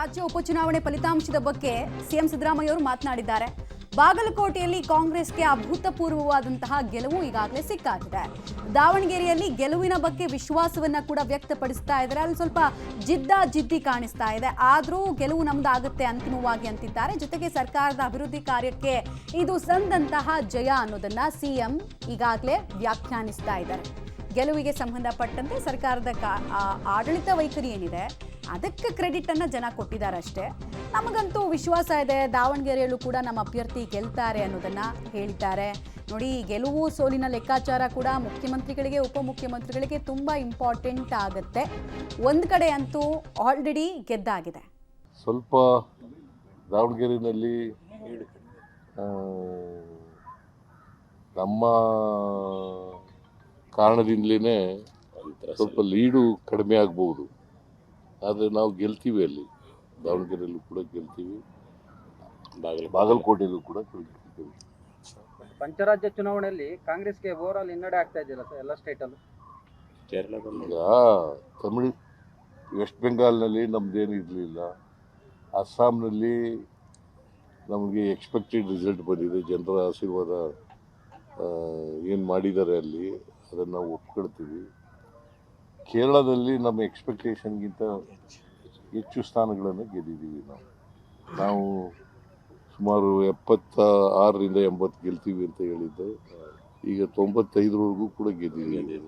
ರಾಜ್ಯ ಉಪಚುನಾವಣೆ ಫಲಿತಾಂಶದ ಬಗ್ಗೆ ಸಿಎಂ ಸಿದ್ದರಾಮಯ್ಯ ಅವರು ಮಾತನಾಡಿದ್ದಾರೆ. ಬಾಗಲಕೋಟೆಯಲ್ಲಿ ಕಾಂಗ್ರೆಸ್ಗೆ ಅಭೂತಪೂರ್ವವಾದಂತಹ ಗೆಲುವು ಈಗಾಗಲೇ ಸಿಕ್ಕಾಗಿದೆ. ದಾವಣಗೆರೆಯಲ್ಲಿ ಗೆಲುವಿನ ಬಗ್ಗೆ ವಿಶ್ವಾಸವನ್ನ ಕೂಡ ವ್ಯಕ್ತಪಡಿಸ್ತಾ ಇದ್ದಾರೆ. ಅಲ್ಲಿ ಸ್ವಲ್ಪ ಜಿದ್ದಿ ಕಾಣಿಸ್ತಾ ಇದೆ. ಆದರೂ ಗೆಲುವು ನಮ್ದಾಗುತ್ತೆ ಅಂತಿಮವಾಗಿ ಅಂತಿದ್ದಾರೆ. ಜೊತೆಗೆ ಸರ್ಕಾರದ ಅಭಿವೃದ್ಧಿ ಕಾರ್ಯಕ್ಕೆ ಇದು ಸಂದಂತಹ ಜಯ ಅನ್ನೋದನ್ನ ಸಿಎಂ ಈಗಾಗಲೇ ವ್ಯಾಖ್ಯಾನಿಸ್ತಾ ಇದ್ದಾರೆ. ಗೆಲುವಿಗೆ ಸಂಬಂಧಪಟ್ಟಂತೆ ಸರ್ಕಾರದ ಆಡಳಿತ ವೈಖರಿ ಏನಿದೆ ಅದಕ್ಕೆ ಕ್ರೆಡಿಟ್ ಅನ್ನ ಜನ ಕೊಟ್ಟಿದ್ದಾರೆ ಅಷ್ಟೇ. ನಮಗಂತೂ ವಿಶ್ವಾಸ ಇದೆ, ದಾವಣಗೆರೆಯಲ್ಲೂ ಕೂಡ ನಮ್ಮ ಅಭ್ಯರ್ಥಿ ಗೆಲ್ತಾರೆ ಅನ್ನೋದನ್ನ ಹೇಳಿದ್ದಾರೆ. ನೋಡಿ, ಗೆಲುವು ಸೋಲಿನ ಲೆಕ್ಕಾಚಾರ ಕೂಡ ಮುಖ್ಯಮಂತ್ರಿಗಳಿಗೆ ಉಪಮುಖ್ಯಮಂತ್ರಿಗಳಿಗೆ ತುಂಬಾ ಇಂಪಾರ್ಟೆಂಟ್ ಆಗುತ್ತೆ. ಒಂದು ಕಡೆ ಅಂತೂ ಆಲ್ರೆಡಿ ಗೆದ್ದಾಗಿದೆ. ಸ್ವಲ್ಪ ದಾವಣಗೆರೆಯಲ್ಲಿ ನಮ್ಮ ಕಾರಣದಿಂದಲೇ ಸ್ವಲ್ಪ ಲೀಡು ಕಡಿಮೆ ಆಗ್ಬೋದು. ಆದರೆ ನಾವು ಗೆಲ್ತೀವಿ, ಅಲ್ಲಿ ದಾವಣಗೆರೆಯಲ್ಲೂ ಕೂಡ ಗೆಲ್ತೀವಿ, ಬಾಗಲಕೋಟೆಯಲ್ಲೂ ಕೂಡ ಗೆಲ್ತೀವಿ. ಪಂಚರಾಜ್ಯ ಚುನಾವಣೆಯಲ್ಲಿ ಕಾಂಗ್ರೆಸ್ಗೆ ಓವರಾಲ್ ಹಿನ್ನಡೆ ಆಗ್ತಾ ಇದೆಯಲ್ಲ ಸರ್, ಎಲ್ಲ ಸ್ಟೇಟಲ್ಲೂ. ಈಗ ತಮಿಳ್ ವೆಸ್ಟ್ ಬೆಂಗಾಲ್ನಲ್ಲಿ ನಮ್ದೇನು ಇರಲಿಲ್ಲ, ಅಸ್ಸಾಂನಲ್ಲಿ ನಮಗೆ ಎಕ್ಸ್ಪೆಕ್ಟೆಡ್ ರಿಸಲ್ಟ್ ಬಂದಿದೆ. ಜನರ ಆಶೀರ್ವಾದ ಏನು ಮಾಡಿದ್ದಾರೆ ಅಲ್ಲಿ ಅದನ್ನು ನಾವು ಒಪ್ಕೊಳ್ತೀವಿ. ಕೇರಳದಲ್ಲಿ ನಮ್ಮ ಎಕ್ಸ್ಪೆಕ್ಟೇಷನ್ಗಿಂತ ಹೆಚ್ಚು ಸ್ಥಾನಗಳನ್ನು ಗೆದ್ದಿದ್ದೀವಿ. ನಾವು ಸುಮಾರು 76ರಿಂದ 80 ಗೆಲ್ತೀವಿ ಅಂತ ಹೇಳಿದ್ದೆ. ಈಗ 95ರವರೆಗೂ ಕೂಡ ಗೆದ್ದಿದ್ದೀವಿ,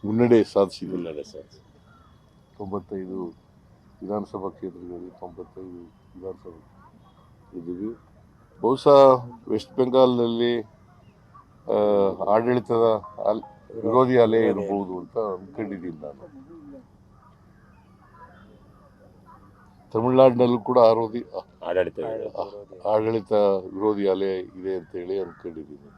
ಮುನ್ನಡೆ ಸಾಧಿಸಿದ್ದೀವಿ. 95 ವಿಧಾನಸಭಾ ಕ್ಷೇತ್ರಗಳಲ್ಲಿ 95 ವಿಧಾನಸಭಾ ಗೆದ್ದಿವಿ. ಬಹುಶಃ ವೆಸ್ಟ್ ಬೆಂಗಾಲ್ನಲ್ಲಿ ಆಡಳಿತದ ವಿರೋಧಿ ಅಲೆ ಇರಬಹುದು ಅಂತ ಅಂದ್ಕೊಂಡಿದ್ದೀನಿ ನಾನು. ತಮಿಳುನಾಡಿನಲ್ಲೂ ಕೂಡ ಆಡಳಿತ ವಿರೋಧಿ ಅಲೆ ಇದೆ ಅಂತೇಳಿ ಅಂದ್ಕೊಂಡಿದ್ದೀನಿ.